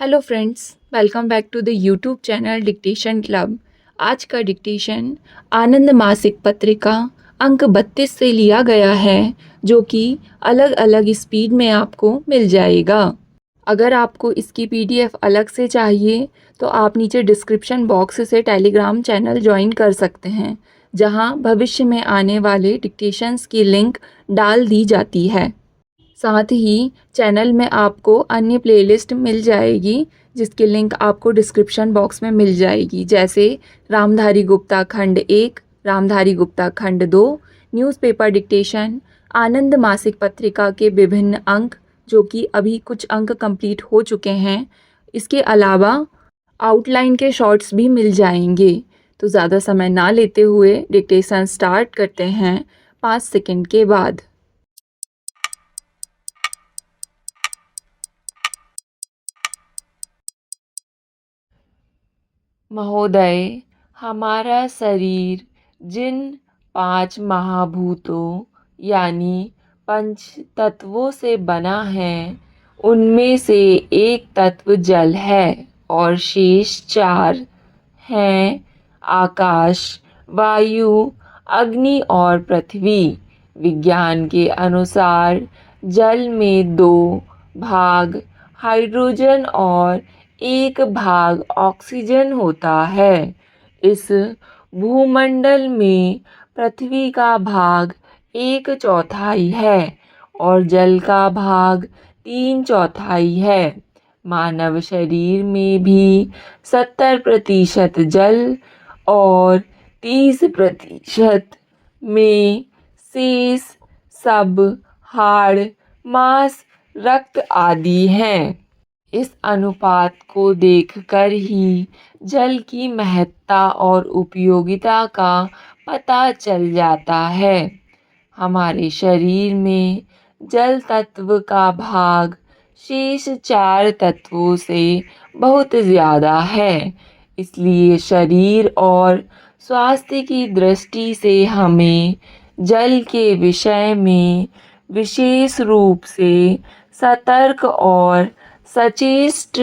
Hello friends, welcome back to the YouTube channel dictation club. आज का dictation आनंद मासिक पत्रिका अंक 32 से लिया गया है, जो कि अलग अलग स्पीड में आपको मिल जाएगा। अगर आपको इसकी पीडीएफ अलग से चाहिए तो आप नीचे डिस्क्रिप्शन बॉक्स से टेलीग्राम चैनल ज्वाइन कर सकते हैं, जहां भविष्य में आने वाले डिक्टेशंस की लिंक डाल दी जाती है। साथ ही चैनल में आपको अन्य प्लेलिस्ट मिल जाएगी, जिसकी लिंक आपको डिस्क्रिप्शन बॉक्स में मिल जाएगी, जैसे रामधारी गुप्ता खंड 1, रामधारी गुप्ता खंड 2, न्यूज़पेपर डिक्टेशन, आनंद मासिक पत्रिका के विभिन्न अंक, जो कि अभी कुछ अंक कंप्लीट हो चुके हैं। इसके अलावा आउटलाइन के शॉर्ट्स भी मिल जाएंगे। तो ज़्यादा समय ना लेते हुए डिक्टेशन स्टार्ट करते हैं 5 सेकंड के बाद। महोदय, हमारा शरीर जिन 5 महाभूतों यानी पंच तत्वों से बना है, उनमें से एक तत्व जल है और शेष 4 हैं आकाश, वायु, अग्नि और पृथ्वी। विज्ञान के अनुसार जल में 2 भाग हाइड्रोजन और 1 भाग ऑक्सीजन होता है। इस भूमंडल में पृथ्वी का भाग 1/4 है और जल का भाग 3/4 है। मानव शरीर में भी 70% जल और 30% में शेष सब हाड़, मांस, रक्त आदि हैं। इस अनुपात को देखकर ही जल की महत्ता और उपयोगिता का पता चल जाता है। हमारे शरीर में जल तत्व का भाग शेष 4 तत्वों से बहुत ज़्यादा है। इसलिए शरीर और स्वास्थ्य की दृष्टि से हमें जल के विषय में विशेष रूप से सतर्क और सचेष्ट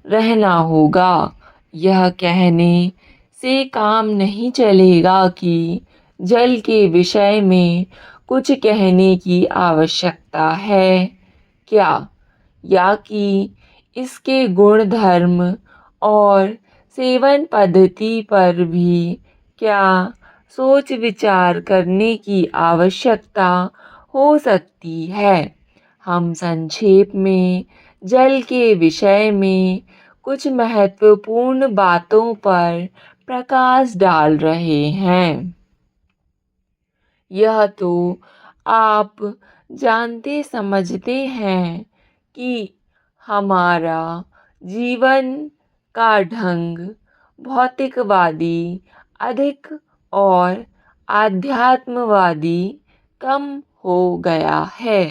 रहना होगा। यह कहने से काम नहीं चलेगा कि जल के विषय में कुछ कहने की आवश्यकता है क्या, या कि इसके गुण धर्म और सेवन पद्धति पर भी क्या सोच विचार करने की आवश्यकता हो सकती है। हम संक्षेप में जल के विषय में कुछ महत्वपूर्ण बातों पर प्रकाश डाल रहे हैं। यह तो आप जानते समझते हैं कि हमारा जीवन का ढंग भौतिकवादी अधिक और आध्यात्मवादी कम हो गया है।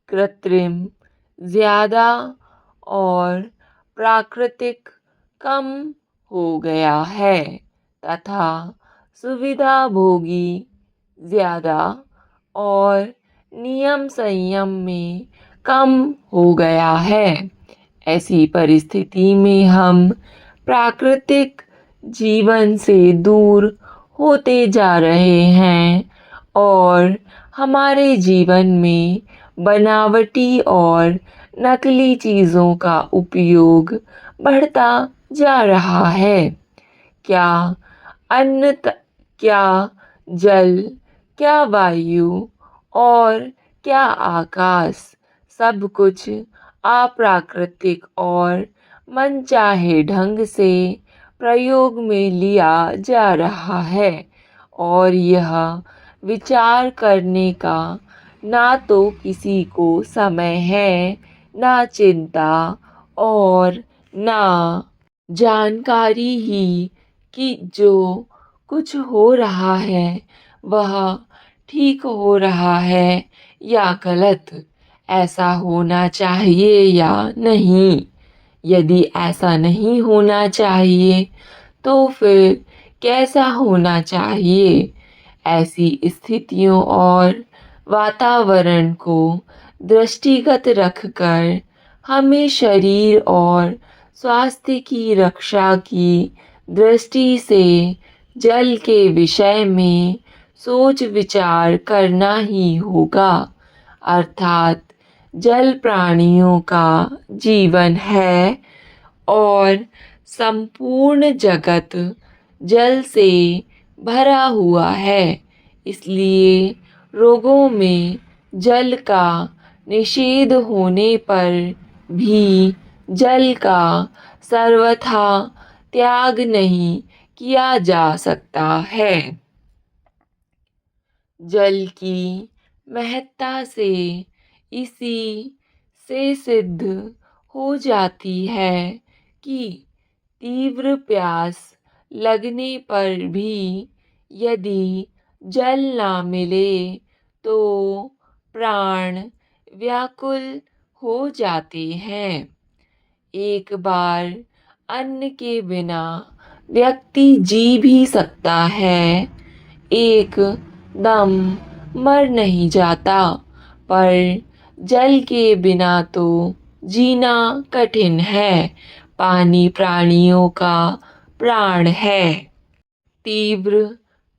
कृत्रिम ज़्यादा और प्राकृतिक कम हो गया है तथा सुविधा भोगी ज़्यादा और नियम संयम में कम हो गया है। ऐसी परिस्थिति में हम प्राकृतिक जीवन से दूर होते जा रहे हैं और हमारे जीवन में बनावटी और नकली चीज़ों का उपयोग बढ़ता जा रहा है। क्या अन्न, क्या जल, क्या वायु और क्या आकाश, सब कुछ अप्राकृतिक और मनचाहे ढंग से प्रयोग में लिया जा रहा है और यह विचार करने का ना तो किसी को समय है, ना चिंता और ना जानकारी ही कि जो कुछ हो रहा है वह ठीक हो रहा है या गलत, ऐसा होना चाहिए या नहीं। यदि ऐसा नहीं होना चाहिए तो फिर कैसा होना चाहिए। ऐसी स्थितियों और वातावरण को दृष्टिगत रखकर हमें शरीर और स्वास्थ्य की रक्षा की दृष्टि से जल के विषय में सोच विचार करना ही होगा। अर्थात जल प्राणियों का जीवन है और संपूर्ण जगत जल से भरा हुआ है। इसलिए रोगों में जल का निषेध होने पर भी जल का सर्वथा त्याग नहीं किया जा सकता है। जल की महत्ता से इसी से सिद्ध हो जाती है कि तीव्र प्यास लगने पर भी यदि जल ना मिले तो प्राण व्याकुल हो जाते हैं। एक बार अन्न के बिना व्यक्ति जी भी सकता है, एक दम मर नहीं जाता, पर जल के बिना तो जीना कठिन है। पानी प्राणियों का प्राण है। तीव्र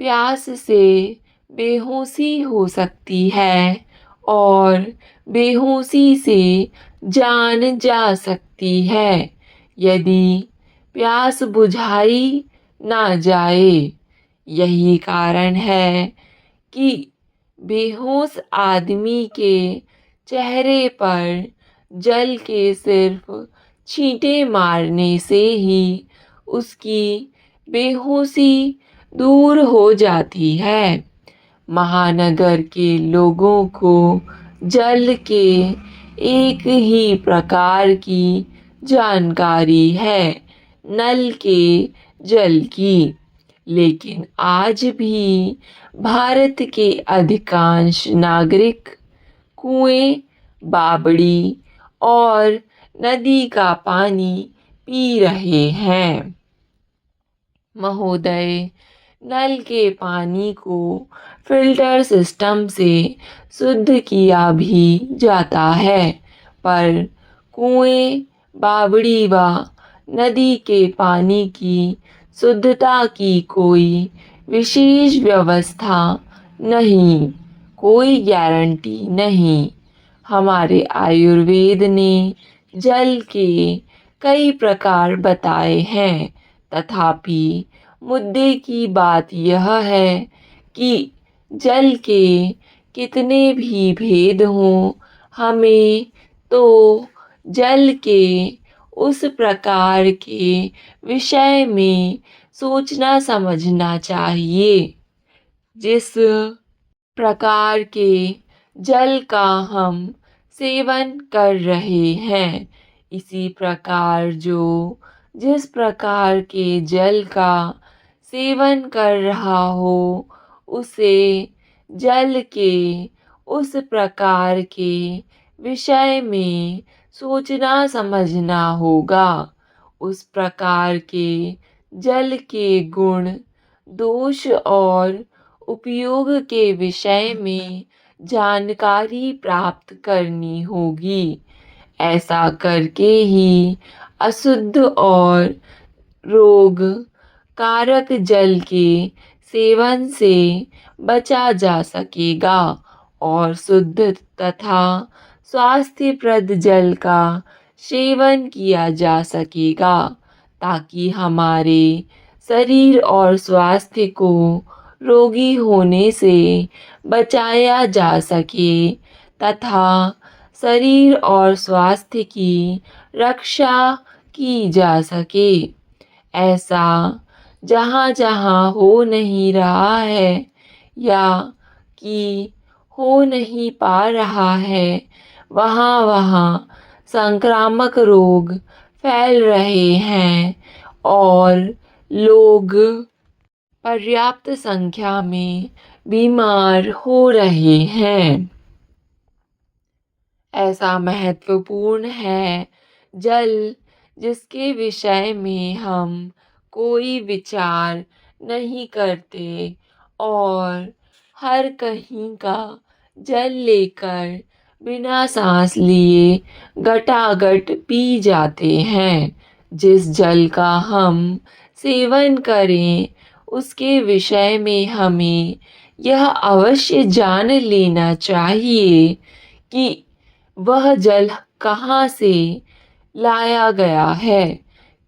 प्यास से बेहोशी हो सकती है और बेहोशी से जान जा सकती है यदि प्यास बुझाई ना जाए। यही कारण है कि बेहोश आदमी के चेहरे पर जल के सिर्फ छींटे मारने से ही उसकी बेहोशी दूर हो जाती है। महानगर के लोगों को जल के एक ही प्रकार की जानकारी है, नल के जल की। लेकिन आज भी भारत के अधिकांश नागरिक कुएं, बावड़ी और नदी का पानी पी रहे हैं। महोदय, नल के पानी को फिल्टर सिस्टम से शुद्ध किया भी जाता है, पर कुएं, बावड़ी व नदी के पानी की शुद्धता की कोई विशेष व्यवस्था नहीं, कोई गारंटी नहीं। हमारे आयुर्वेद ने जल के कई प्रकार बताए हैं, तथापि मुद्दे की बात यह है कि जल के कितने भी भेद हों, हमें तो जल के उस प्रकार के विषय में सोचना समझना चाहिए जिस प्रकार के जल का हम सेवन कर रहे हैं। इसी प्रकार जो जिस प्रकार के जल का सेवन कर रहा हो, उसे जल के उस प्रकार के विषय में सोचना समझना होगा। उस प्रकार के जल के गुण, दोष और उपयोग के विषय में जानकारी प्राप्त करनी होगी। ऐसा करके ही अशुद्ध और रोग कारक जल के सेवन से बचा जा सकेगा और शुद्ध तथा स्वास्थ्यप्रद जल का सेवन किया जा सकेगा, ताकि हमारे शरीर और स्वास्थ्य को रोगी होने से बचाया जा सके तथा शरीर और स्वास्थ्य की रक्षा की जा सके। ऐसा जहाँ जहाँ हो नहीं रहा है या कि हो नहीं पा रहा है, वहाँ वहाँ संक्रामक रोग फैल रहे हैं और लोग पर्याप्त संख्या में बीमार हो रहे हैं। ऐसा महत्वपूर्ण है जल जिसके विषय में हम कोई विचार नहीं करते और हर कहीं का जल लेकर बिना सांस लिए गटागट पी जाते हैं। जिस जल का हम सेवन करें उसके विषय में हमें यह अवश्य जान लेना चाहिए कि वह जल कहाँ से लाया गया है,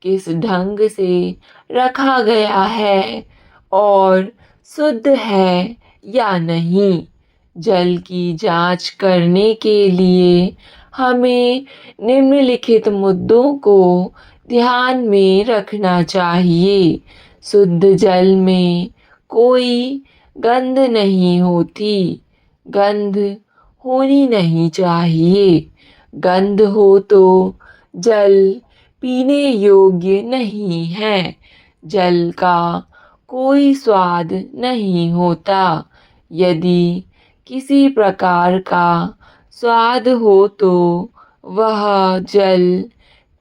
किस ढंग से रखा गया है और शुद्ध है या नहीं। जल की जांच करने के लिए हमें निम्नलिखित मुद्दों को ध्यान में रखना चाहिए। शुद्ध जल में कोई गंध नहीं होती। गंध होनी नहीं चाहिए। गंध हो तो जल पीने योग्य नहीं है। जल का कोई स्वाद नहीं होता। यदि किसी प्रकार का स्वाद हो तो वह जल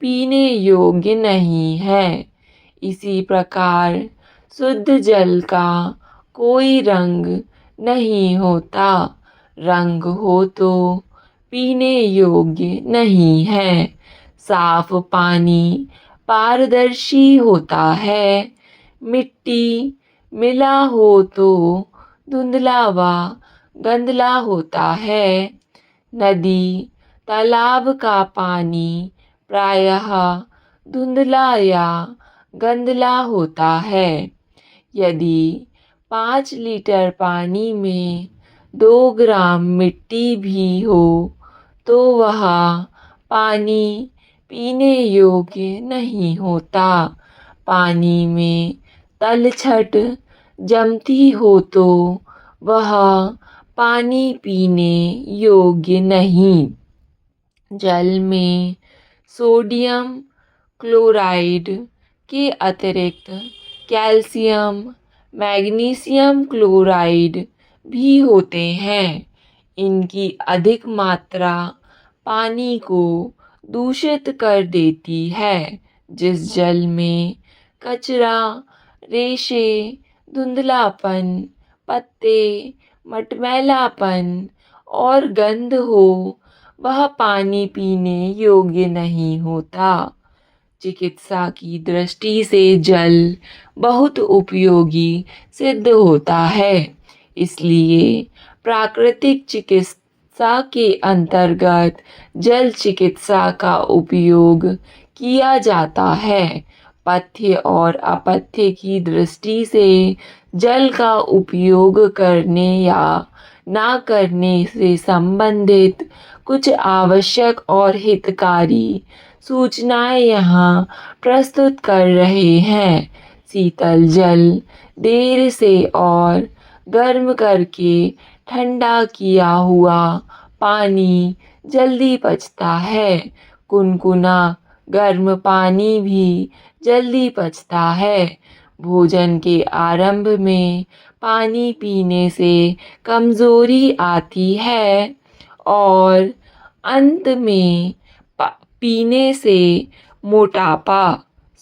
पीने योग्य नहीं है। इसी प्रकार शुद्ध जल का कोई रंग नहीं होता। रंग हो तो पीने योग्य नहीं है। साफ पानी पारदर्शी होता है। मिट्टी मिला हो तो धुंधला व गंधला होता है। नदी तालाब का पानी प्रायः धुंधला या गंधला होता है। यदि 5 लीटर पानी में 2 ग्राम मिट्टी भी हो तो वह पानी पीने योग्य नहीं होता। पानी में तलछट जमती हो तो वह पानी पीने योग्य नहीं। जल में सोडियम क्लोराइड के अतिरिक्त कैल्शियम, मैग्नीशियम क्लोराइड भी होते हैं। इनकी अधिक मात्रा पानी को दूषित कर देती है। जिस जल में कचरा, रेशे, धुंधलापन, पत्ते, मटमैलापन और गंध हो वह पानी पीने योग्य नहीं होता। चिकित्सा की दृष्टि से जल बहुत उपयोगी सिद्ध होता है। इसलिए प्राकृतिक चिकित्सा के अंतर्गत जल चिकित्सा का उपयोग किया जाता है। पथ्य और अपथ्य की दृष्टि से जल का उपयोग करने या ना करने से संबंधित कुछ आवश्यक और हितकारी सूचनाएं यहाँ प्रस्तुत कर रहे हैं। शीतल जल देर से और गर्म करके ठंडा किया हुआ पानी जल्दी पचता है। कुनकुना गर्म पानी भी जल्दी पचता है। भोजन के आरंभ में पानी पीने से कमज़ोरी आती है और अंत में पीने से मोटापा।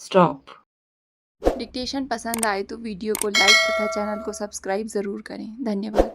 स्टॉप। डिक्टेशन पसंद आए तो वीडियो को लाइक तथा चैनल को सब्सक्राइब ज़रूर करें। धन्यवाद।